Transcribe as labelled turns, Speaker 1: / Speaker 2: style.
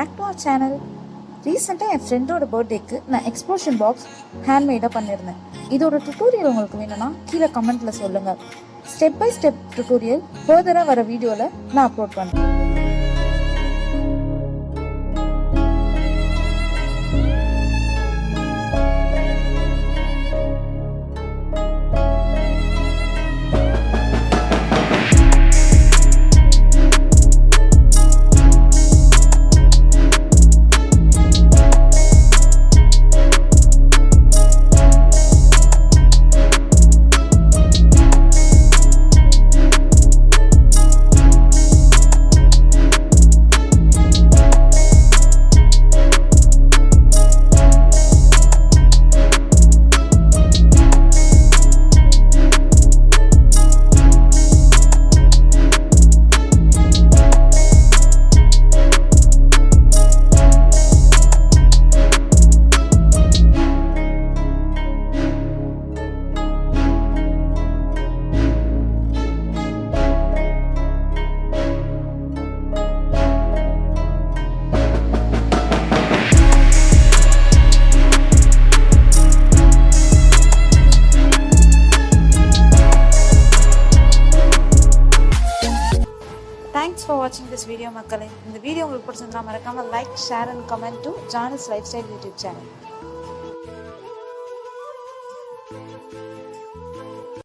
Speaker 1: Back to our channel. ரீசெண்டாக என் ஃப்ரெண்டோட பர்த்டேக்கு நான் எக்ஸ்ப்ளோஷன் பாக்ஸ் ஹேண்ட்மேடாக பண்ணியிருந்தேன். இதோட டுட்டோரியல் உங்களுக்கு வேணும்னா கீழே கமெண்ட்டில் சொல்லுங்கள். ஸ்டெப் பை ஸ்டெப் டுட்டோரியல் ஃபர்தராக வர வீடியோவில் நான் அப்லோட் பண்ணுறேன். Thanks for watching this video மக்களே. இந்த வீடியோ உங்களுக்கு பிடிச்சிருந்தா மறக்காம like, share and comment to Jana's lifestyle YouTube channel.